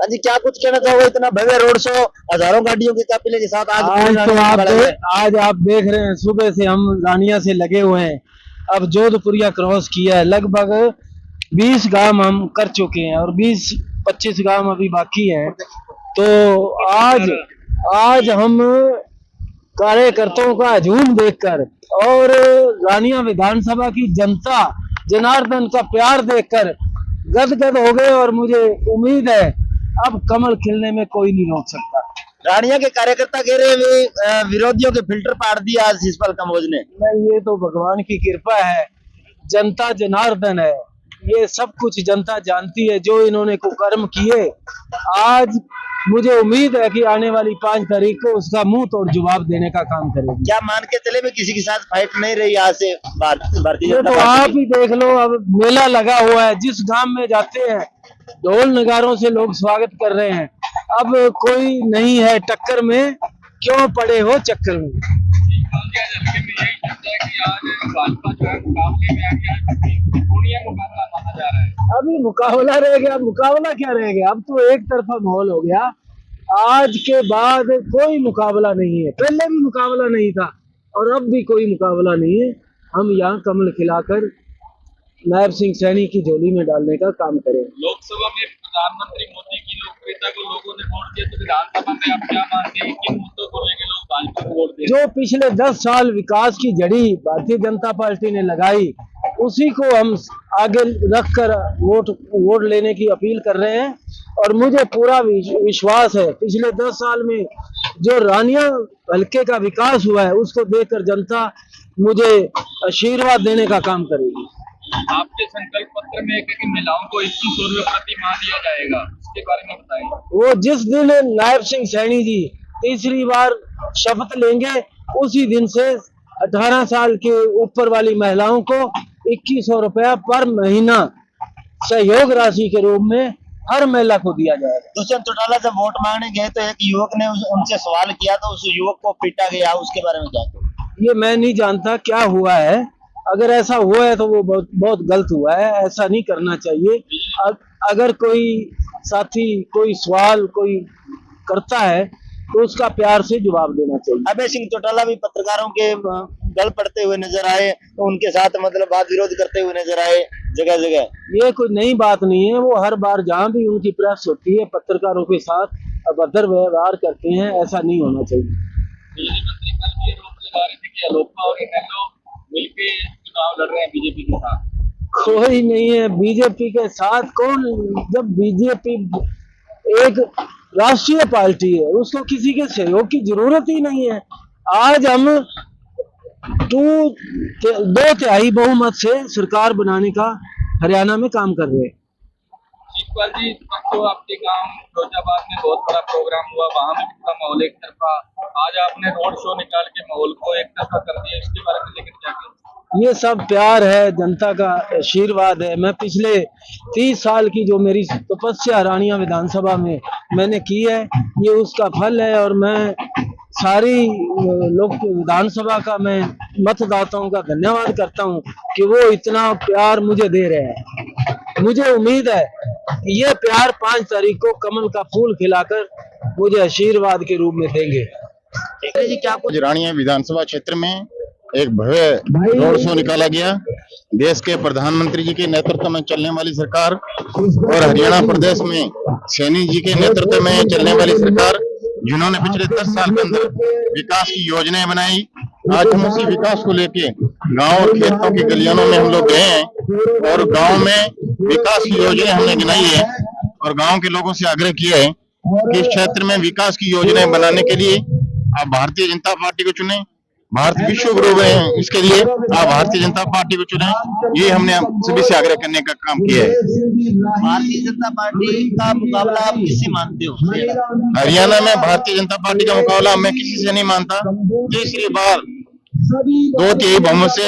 जी क्या कुछ कहना चाहोगे, इतना भव्य रोड शो हजारों गाड़ियों के काफिले के साथ आज आप देख रहे हैं सुबह से हम रानिया से लगे हुए हैं। अब जोधपुरिया क्रॉस किया है, लगभग 20 गांव हम कर चुके हैं और 20-25 गांव अभी बाकी हैं। तो आज आज हम कार्यकर्ताओं का हजूम देखकर और रानिया विधानसभा की जनता जनार्दन का प्यार देखकर गदगद हो गए और मुझे उम्मीद है अब कमल खिलने में कोई नहीं रोक सकता। रानिया के कार्यकर्ता कह रहे हैं विरोधियों के फिल्टर पाड़ दिया आज शिषपाल कंबोज ने। नहीं, ये तो भगवान की कृपा है, जनता जनार्दन है, ये सब कुछ जनता जानती है जो इन्होंने कुकर्म किए। आज मुझे उम्मीद है कि आने वाली 5 तारीख को उसका मुंह तोड़ जवाब देने का काम करेगी। क्या मान के चले में किसी के साथ फाइट नहीं रही आज से भारतीय जनता तो आप ही देख लो, अब मेला लगा हुआ है, जिस गांव में जाते हैं ढोल नगारों से लोग स्वागत कर रहे हैं। अब कोई नहीं है टक्कर में, क्यों पड़े हो चक्कर में। अभी मुकाबला रह गया, मुकाबला क्या रह गया, अब तो एक तरफा माहौल हो गया। आज के बाद कोई मुकाबला नहीं है, पहले भी मुकाबला नहीं था और अब भी कोई मुकाबला नहीं है। हम यहाँ कमल खिलाकर नायब सिंह सैनी की झोली में डालने का काम करें। लोकसभा में प्रधानमंत्री मोदी की लोकप्रियता को लोगों ने वोट दिया, तो विधानसभा में आप क्या मानते हैं किन मुद्दों को लेकर लोग भाजपा को वोट दे? जो पिछले 10 साल विकास की जड़ी भारतीय जनता पार्टी ने लगाई, उसी को हम आगे रखकर वोट लेने की अपील कर रहे हैं। और मुझे पूरा विश्वास है पिछले 10 साल में जो रानिया हल्के का विकास हुआ है उसको देखकर जनता मुझे आशीर्वाद देने का काम करेगी। आपके संकल्प पत्र में कि महिलाओं को 2100 रुपये प्रति माह दिया जाएगा, इसके बारे में बताएं। वो जिस दिन नायब सिंह सैनी जी तीसरी बार शपथ लेंगे उसी दिन से 18 साल के ऊपर वाली महिलाओं को 2100 रुपया पर महीना सहयोग राशि के रूप में हर महिला को दिया जाएगा। दुष्यंत चौटाला जब वोट मांगने गए तो एक युवक ने उनसे सवाल किया तो उस युवक को पीटा गया, उसके बारे में क्या? ये मैं नहीं जानता क्या हुआ है, अगर ऐसा हुआ है तो वो बहुत गलत हुआ है, ऐसा नहीं करना चाहिए। अगर कोई साथी कोई सवाल कोई करता है तो उसका प्यार से जवाब देना चाहिए। अभय सिंह चौटाला भी पत्रकारों के गल पड़ते हुए नजर आए, तो उनके साथ मतलब वाद विरोध करते हुए नजर आए जगह जगह। ये कोई नई बात नहीं है, वो हर बार जहाँ भी उनकी प्रेस होती है पत्रकारों के साथ अभद्र व्यवहार करते हैं, ऐसा नहीं होना चाहिए। बिजली मंत्री कल ये आरोप लगा रहे थे कि अलोपा और इनेलो मिलके चुनाव लड़ रहे हैं बीजेपी के साथ। कोई नहीं है बीजेपी के साथ, कौन, जब बीजेपी एक राष्ट्रीय पार्टी है उसको किसी के सहयोग की जरूरत ही नहीं है। आज हम 2/3 बहुमत से सरकार बनाने का हरियाणा में काम कर रहे हैं। शिवपाल जी, तो आपके गांव फिरोजाबाद में बहुत बड़ा प्रोग्राम हुआ, वहां भी कितना माहौल एक तरफा, आज आपने रोड शो निकाल के माहौल को एक तरफा कर दिया, इसके बारे में लेकर क्या कहें? ये सब प्यार है, जनता का आशीर्वाद है। मैं पिछले 30 साल की जो मेरी तपस्या रानिया विधानसभा में मैंने की है, ये उसका फल है। और मैं सारी लोग विधानसभा का मैं मतदाताओं का धन्यवाद करता हूं कि वो इतना प्यार मुझे दे रहे हैं। मुझे उम्मीद है कि ये प्यार 5 तारीख को कमल का फूल खिलाकर मुझे आशीर्वाद के रूप में देंगे। जी क्या कुछ रानिया विधानसभा क्षेत्र में एक भव्य रोड शो निकाला गया। देश के प्रधानमंत्री जी के नेतृत्व में चलने वाली सरकार और हरियाणा प्रदेश में सैनी जी के नेतृत्व में चलने वाली सरकार, जिन्होंने पिछले 10 साल के अंदर विकास की योजनाएं बनाई, आज हम उसी विकास को लेके गांव और खेतों की गलियानों में हम लोग गए हैं और गांव में विकास की योजनाएं हमने गिनाई है और गांव के लोगों से आग्रह किया है कि इस क्षेत्र में विकास की योजनाएं बनाने के लिए आप भारतीय जनता पार्टी को चुने। भारत विश्व गुरु है, इसके लिए आप भारतीय जनता पार्टी को चुने, ये हमने सभी से आग्रह करने का काम किया है। भारतीय जनता पार्टी का मुकाबला आप किससे मानते हो? हरियाणा में भारतीय जनता पार्टी का मुकाबला मैं किसी से नहीं मानता। तीसरी बार 2/3 बहुमत से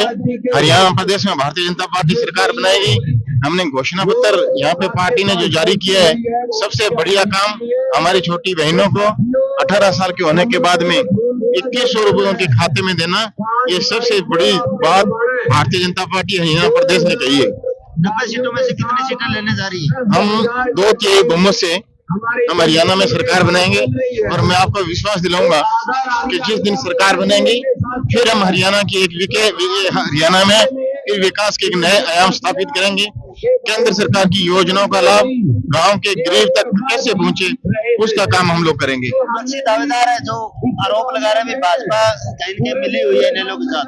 हरियाणा प्रदेश में भारतीय जनता पार्टी सरकार बनाएगी। हमने घोषणा पत्र यहाँ पे पार्टी ने जो जारी किया है, सबसे बढ़िया काम हमारी छोटी बहनों को 18 साल के होने के बाद में 2100 रुपए उनके खाते में देना, ये सबसे बड़ी बात भारतीय जनता पार्टी हरियाणा प्रदेश ने कही है। 90 सीटों में से कितनी सीटें लेने जा रही है? हम 2/3 बहुमत से हम हरियाणा में सरकार बनाएंगे और मैं आपको विश्वास दिलाऊंगा कि जिस दिन सरकार बनेगी फिर हम हरियाणा की हरियाणा में एक विकास के एक नए आयाम स्थापित करेंगे। केंद्र सरकार की योजनाओं का लाभ गांव के गरीब तक कैसे पहुंचे उसका काम हम लोग करेंगे। अच्छी दावेदार है जो आरोप लगा रहे हैं भाजपा कहीं के मिली हुई है इन्हें लोगों के साथ।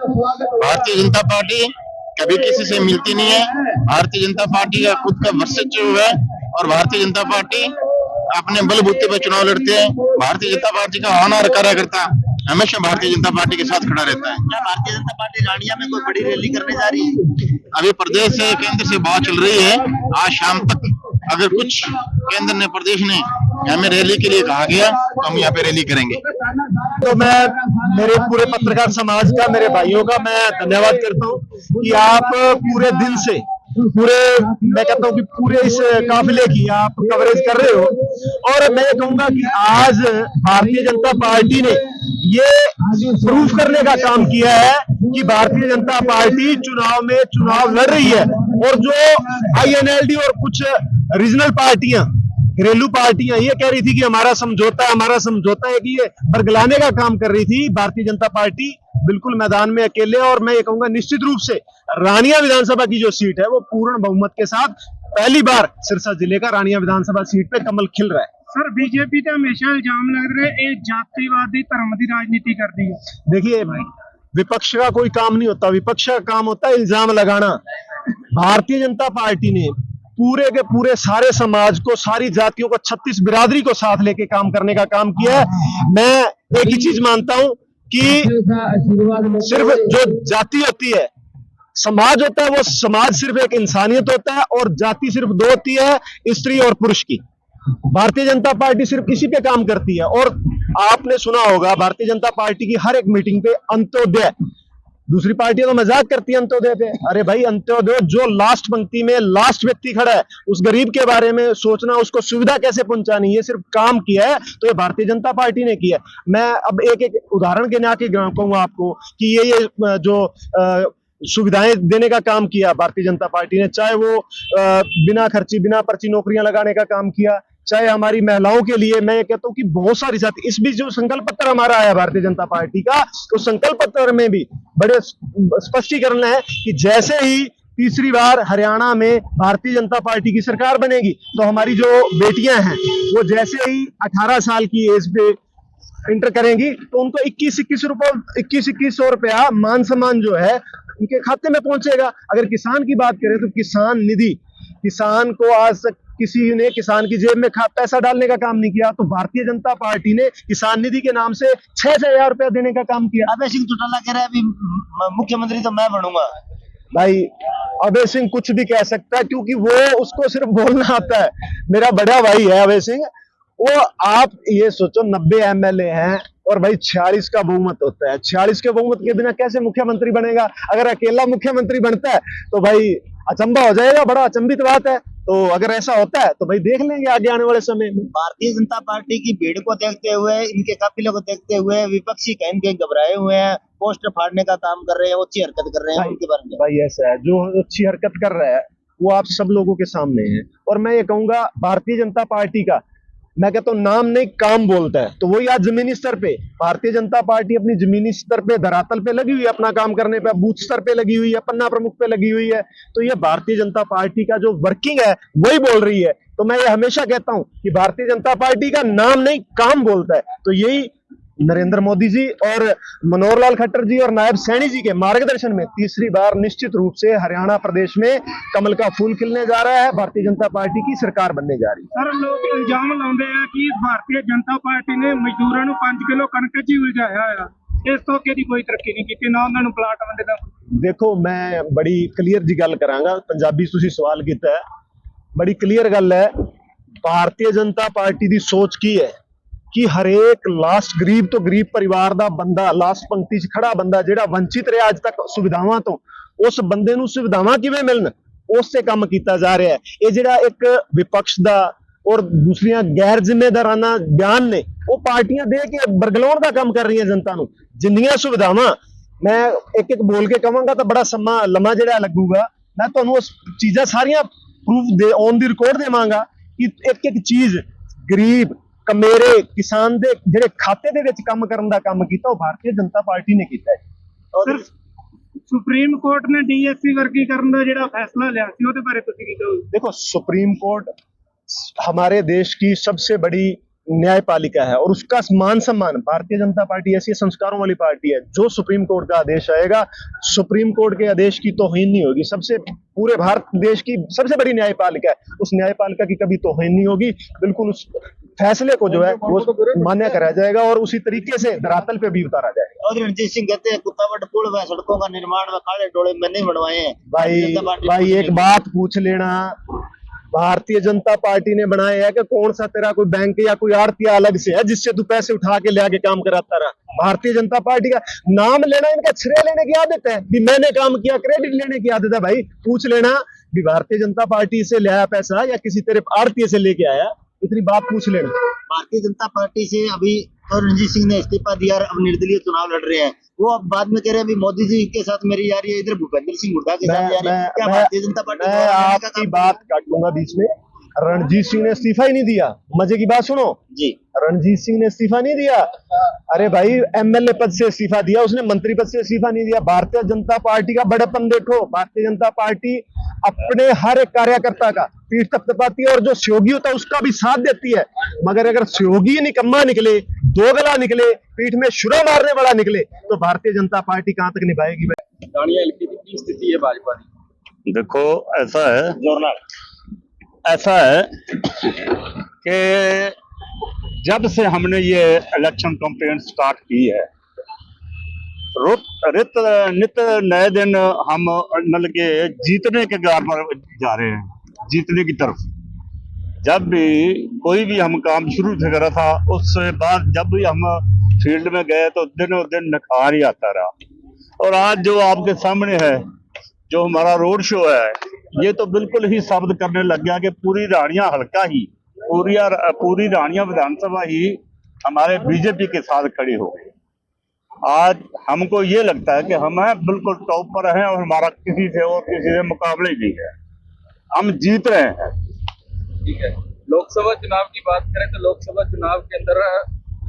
भारतीय जनता पार्टी कभी किसी से मिलती नहीं है। भारतीय जनता पार्टी का खुद का वर्चस्व है और भारतीय जनता पार्टी अपने बलबूते पर चुनाव लड़ते हैं। भारतीय जनता पार्टी का होनहार कार्यकर्ता हमेशा भारतीय जनता पार्टी के साथ खड़ा रहता है। क्या भारतीय जनता पार्टी रानिया में कोई बड़ी रैली करने जा रही है? अभी प्रदेश से केंद्र से बात चल रही है। आज शाम तक अगर कुछ केंद्र ने प्रदेश ने हमें रैली के लिए कहा गया तो हम यहाँ पे रैली करेंगे। तो मैं मेरे पूरे पत्रकार समाज का, मेरे भाइयों का मैं धन्यवाद करता हूँ कि आप पूरे दिल से मैं कहता हूँ कि पूरे इस काफिले की आप कवरेज कर रहे हो। और मैं कहूंगा कि आज भारतीय जनता पार्टी ने ये प्रूफ करने का काम किया है कि भारतीय जनता पार्टी चुनाव में चुनाव लड़ रही है। और जो INLD और कुछ रीजनल पार्टियां, घरेलू पार्टियां ये कह रही थी कि हमारा समझौता है कि ये बरगलाने का काम कर रही थी, भारतीय जनता पार्टी बिल्कुल मैदान में अकेले। और मैं ये कहूंगा निश्चित रूप से रानिया विधानसभा की जो सीट है वो पूर्ण बहुमत के साथ पहली बार सिरसा जिले का रानिया विधानसभा सीट पे कमल खिल रहा है। सर बीजेपी ਤੇ हमेशा इल्जाम लग रहे हैं जातिवादी धर्म की राजनीति करती है। देखिए विपक्ष का कोई काम नहीं होता, विपक्ष का काम होता है इल्जाम लगाना। भारतीय जनता पार्टी ने पूरे के पूरे सारे समाज को, सारी जातियों को, 36 बिरादरी को साथ लेके काम करने का काम किया है। मैं एक ही चीज मानता हूं कि सिर्फ जो जाति होती है, समाज होता है, वो समाज सिर्फ एक इंसानियत होता है और जाति सिर्फ दो होती है, स्त्री और पुरुष की। भारतीय जनता पार्टी सिर्फ इसी पे काम करती है। और आपने सुना होगा भारतीय जनता पार्टी की हर एक मीटिंग पे अंत्योदय, दूसरी पार्टियां तो मजाक करती है अंत्योदय पे। अरे भाई अंत्योदय जो लास्ट पंक्ति में लास्ट व्यक्ति खड़ा है उस गरीब के बारे में सोचना, उसको सुविधा कैसे पहुंचानी, ये सिर्फ काम किया है तो ये भारतीय जनता पार्टी ने किया। मैं अब एक एक उदाहरण के नाते कहूंगा आपको कि ये जो सुविधाएं देने का काम किया भारतीय जनता पार्टी ने, चाहे वो बिना खर्ची बिना पर्ची नौकरियां लगाने का काम किया, चाहे हमारी महिलाओं के लिए मैं ये कहता हूं कि बहुत सारी साथी। इस बीच जो संकल्प पत्र हमारा आया भारतीय जनता पार्टी का, तो संकल्प पत्र में भी बड़े स्पष्टीकरण है कि जैसे ही तीसरी बार हरियाणा में भारतीय जनता पार्टी की सरकार बनेगी तो हमारी जो बेटियां हैं वो जैसे ही 18 साल की एज पे इंटर करेंगी तो उनको 2100 रुपया मान सम्मान जो है उनके खाते में पहुंचेगा। अगर किसान की बात करें तो किसान निधि, किसान को आज तक किसी ने किसान की जेब में पैसा डालने का काम नहीं किया, तो भारतीय जनता पार्टी ने किसान निधि के नाम से 6,000 रुपया देने का काम किया। अभय सिंह चौटाला कह रहे हैं अभी मुख्यमंत्री तो मैं बनूंगा। भाई अभय सिंह कुछ भी कह सकता है क्योंकि वो उसको सिर्फ बोलना आता है। मेरा बड़ा भाई है अभय सिंह। वो आप ये सोचो 90 MLA हैं और भाई 46 का बहुमत होता है। 46 के बहुमत के बिना कैसे मुख्यमंत्री बनेगा? अगर अकेला मुख्यमंत्री बनता है तो भाई अचंबा हो जाएगा, बड़ा अचंभित बात है। तो अगर ऐसा होता है तो भाई देख लेंगे आगे आने वाले समय में। भारतीय जनता पार्टी की भीड़ को देखते हुए, इनके काफिले को देखते हुए विपक्षी कहीं कहीं घबराए हुए हैं, पोस्टर फाड़ने का काम कर रहे हैं, अच्छी हरकत कर रहे हैं, उनके बारे में भाई ऐसा है जो अच्छी हरकत कर रहा है वो आप सब लोगों के सामने है। और मैं ये कहूंगा भारतीय जनता पार्टी का, मैं कहता हूँ नाम नहीं काम बोलता है। तो वही आज जमीनी स्तर पे भारतीय जनता पार्टी अपनी जमीनी स्तर पे धरातल पे लगी हुई है, अपना काम करने पे बूथ स्तर पे लगी हुई है, पन्ना प्रमुख पे लगी हुई है। तो ये भारतीय जनता पार्टी का जो वर्किंग है वही बोल रही है। तो मैं ये हमेशा कहता हूं कि भारतीय जनता पार्टी का नाम नहीं काम बोलता है। तो यही नरेंद्र मोदी जी और मनोहर लाल खट्टर जी और नायब सैनी जी के मार्गदर्शन में तीसरी बार निश्चित रूप से हरियाणा प्रदेश में कमल का फूल खिलने जा रहा है, भारतीय जनता पार्टी की सरकार बनने जा रही है। सर लोग इल्जाम लाते हैं कि भारतीय जनता पार्टी ने मजदूरों को 5 किलो कणक च उलझाया है, इस तो की कोई तरक्की नहीं की ना उन्होंने प्लाट वंडे दा। देखो मैं बड़ी क्लीयर जी गल करांगा, पंजाबी तुसीं सवाल कीता है, बड़ी क्लीयर गल है। भारतीय जनता पार्टी दी सोच की है कि हरेक लास्ट गरीब तो गरीब परिवार दा बंदा, लास्ट पंक्ति च खड़ा बंदा जिहड़ा वंचित रहा अज तक सुविधावां तो, उस बंदे नूं सुविधावां किवें मिलन उससे काम कीता जा रहा है। ये जिहड़ा एक विपक्ष दा और दूसरियां गैर जिम्मेदाराना बयान ने वो पार्टियां दे के बरगलाउण दा काम कर रही है जनता नूं। जिन्नियां सुविधावां मैं एक एक बोल के कहांगा तो बड़ा समा लम्मा जिहड़ा लगूगा। मैं तुहानूं उस चीज़ां सारियां प्रूफ दे ऑन दी रिकॉर्ड देवांगा कि एक एक चीज ਗਰੀਬ ਕਮੇਰੇ ਕਿਸਾਨ ਦੇ ਜਿਹੜੇ ਖਾਤੇ ਦੇ ਵਿੱਚ ਕੰਮ ਕਰਨ ਦਾ ਕੰਮ ਕੀਤਾ ਉਹ ਭਾਰਤੀ ਜਨਤਾ ਪਾਰਟੀ ਨੇ ਕੀਤਾ ਹੈ। ਸਰ ਸੁਪਰੀਮ ਕੋਰਟ ਨੇ ਡੀਐਸਸੀ ਵਰਗੀਕਰਨ ਦਾ ਜਿਹੜਾ ਫੈਸਲਾ ਲਿਆ ਸੀ ਉਹਦੇ ਬਾਰੇ ਤੁਸੀਂ ਕੀ ਕਹੋਗੇ? देखो सुप्रीम कोर्ट हमारे देश की सबसे बड़ी न्यायपालिका है और उसका मान सम्मान, भारतीय जनता पार्टी ऐसी संस्कारों वाली पार्टी है, जो सुप्रीम कोर्ट का आदेश आएगा सुप्रीम कोर्ट के आदेश की तौहीन नहीं होगी। सबसे पूरे भारत देश की सबसे बड़ी न्यायपालिका है, उस न्यायपालिका की कभी तौहीन नहीं होगी। बिल्कुल उस फैसले को जो है वो मान्य करा जाएगा और उसी तरीके से धरातल पे भी उतारा जाएगा। और रणजीत सिंह कहते हैं कुत्तावट पुल व सड़कों का निर्माण व काले डोले मैंने बनवाए हैं। भाई एक बात पूछ लेना, भारतीय जनता पार्टी ने बनाया है कि कौन सा तेरा कोई बैंक या कोई आड़ती अलग से है जिससे तू पैसे उठा के ले आके काम कराता रहा? भारतीय जनता पार्टी का नाम लेना इनका श्रेय लेने की आदत है कि मैंने काम किया, क्रेडिट लेने की आदत है। भाई पूछ लेना कि भारतीय जनता पार्टी से ले आया पैसा या किसी तेरे आड़ती से लेके आया, इतनी बात पूछ लेना। भारतीय जनता पार्टी से अभी और रणजीत सिंह ने इस्तीफा दिया और अब निर्दलीय चुनाव लड़ रहे हैं। वो अब बाद में कह रहे हैं अभी मोदी जी के साथ मेरी जा रही है, इधर भूपेंद्र सिंह हुड्डा के साथ जा रही है। क्या भारतीय जनता पार्टी मैं आपकी बात काट लूंगा बीच में। रणजीत सिंह ने इस्तीफा ही नहीं दिया। मजे की बात सुनो जी, रणजीत सिंह ने इस्तीफा नहीं दिया। अरे भाई एमएलए पद से इस्तीफा दिया उसने, मंत्री पद से इस्तीफा नहीं दिया। भारतीय जनता पार्टी का बड़प्पन देखो, भारतीय जनता पार्टी अपने हर एक कार्यकर्ता का पीठ थपथपाती है और जो सहयोगी होता है उसका भी साथ देती है। मगर अगर सहयोगी निकम्मा निकले, दोगला निकले, पीठ में शुरा मारने वाला निकले तो भारतीय जनता पार्टी कहां तक निभाएगी? रानिया हल्के की स्थिति है भाजपा की। देखो ऐसा है कि जब से हमने ये इलेक्शन कैंपेन स्टार्ट की है, नित नए दिन हम मतलब के जीतने के गार पर जा रहे हैं, जीतने की तरफ। जब भी कोई भी हम काम शुरू से करा था, उससे बाद जब भी हम फील्ड में गए तो दिनों दिन निखार ही आता रहा। और आज जो आपके सामने है, जो हमारा रोड शो है, ये तो बिल्कुल ही साबित करने लग गया कि पूरी रानिया हल्का ही, पूरी रानिया विधानसभा ही हमारे बीजेपी के साथ खड़ी हो गई। आज हमको ये लगता है कि हम बिल्कुल टॉप पर हैं और हमारा किसी से और किसी से मुकाबले भी है, हम जीत रहे हैं। ठीक है, लोकसभा चुनाव की बात करें तो लोकसभा चुनाव के अंदर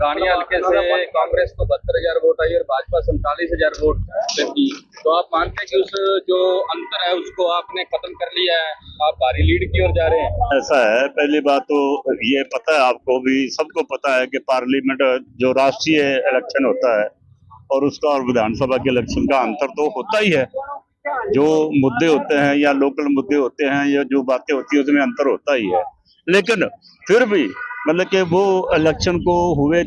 रानिया हल्के से कांग्रेस को 72,000 वोट आई और भाजपा 47,000 वोट की। तो आप मानते हैं कि उस जो अंतर है उसको आपने खत्म कर लिया है, आप भारी लीड की ओर जा रहे हैं? ऐसा है, पहली बात तो ये पता है, आपको भी सबको पता है कि पार्लियामेंट जो राष्ट्रीय इलेक्शन होता है और उसका और विधानसभा के इलेक्शन का अंतर तो होता ही है। जो मुद्दे होते हैं या लोकल मुद्दे होते हैं या जो बातें होती है उसमें अंतर होता ही है, लेकिन फिर भी मतलब कि वो इलेक्शन को हुए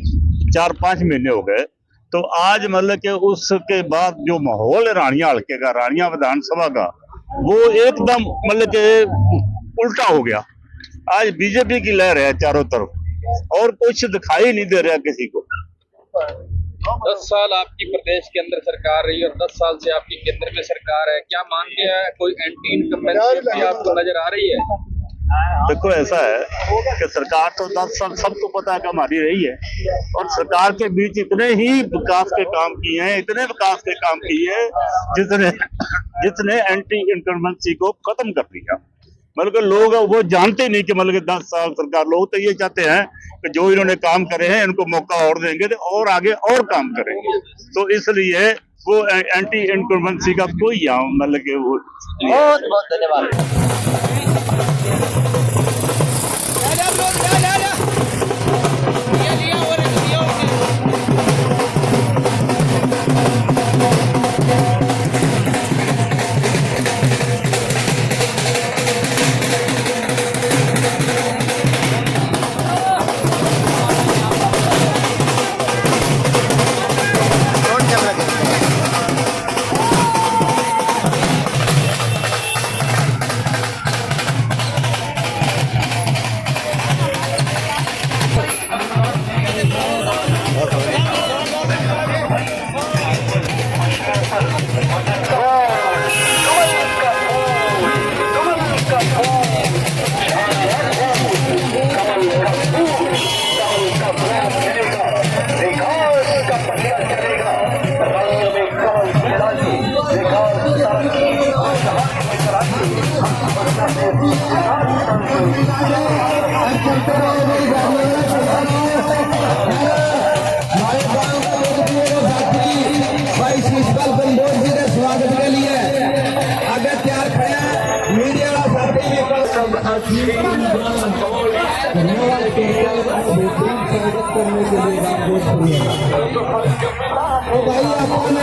4-5 महीने हो गए, तो आज मतलब कि उसके बाद जो माहौल है रानिया हल्के का, रानिया विधानसभा का, वो एकदम मतलब कि उल्टा हो गया। आज बीजेपी की लहर है चारों तरफ और कुछ दिखाई नहीं दे रहा किसी को। 10 साल आपकी प्रदेश के अंदर सरकार रही और 10 साल से आपकी केंद्र में सरकार है, क्या मानते हैं कोई एंटी इनकम्बेंसी आपको नजर आ रही है? देखो ऐसा है कि सरकार तो 10 साल सबको पता है कि हमारी रही है और सरकार के बीच इतने ही विकास के काम किए हैं, इतने विकास के काम किए हैं जिसने एंटी इनकम्बेंसी को खत्म कर दिया। मतलब कि लोग वो जानते नहीं कि मतलब कि 10 साल सरकार, लोग तो ये चाहते हैं कि जो इन्होंने काम करे हैं इनको मौका और देंगे तो और आगे और काम करेंगे। तो इसलिए वो एंटी इनकम्बेंसी का कोई यहाँ मतलब कि वो बहुत बहुत धन्यवाद। धन्यवाद बेहतरीन स्वागत करने के लिए बहुत शुक्रिया। तो भाई अपन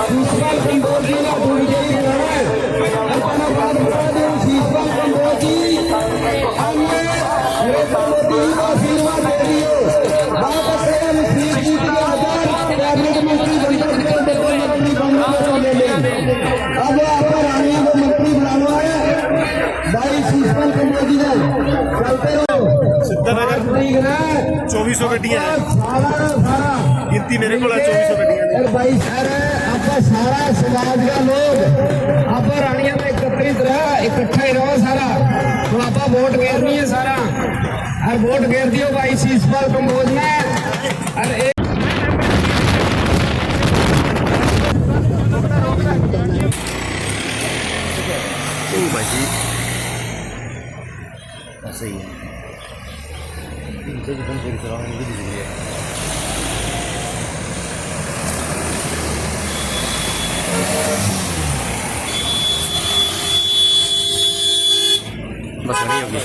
शीशपाल कंबोज जी का भूल गई अपना बात बता दें। शीशपाल कंबोज जी हमने नरेंद्र मोदी जी का आशीर्वाद दे दिए। वापस से हम श्री जी के आधार कैबिनेट मंत्री बनकर मंत्री बनने ले लें। अब आपका रानिया को मंत्री बनाना है भाई शीशपाल कंबोज जी ने चलते रहो। सिद्धनगर 2400 गड्डियां हैं, गिनती मेरे को 2400 गड्डियां हैं। भाई सर आप सारा समाज का लोग आप रानिया में एकत्रित रहा, इकट्ठा ही रहो सारा। तो आप वोट घेरनी है सारा और वोट घेर दियो भाई शीशपाल कंबोज में। अरे ऐसे ही है। बस नहीं होगी।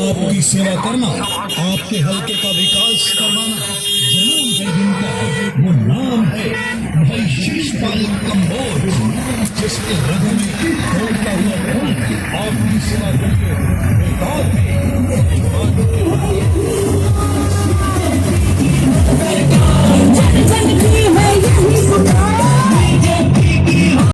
आपकी सेवा करना, आपके हल्के का विकास करवाना जुनून है जिनका, वो नाम है भाई शीशपाल कंबोज, जिसके रगों में दौड़ता हुआ खून आपकी सेवा करके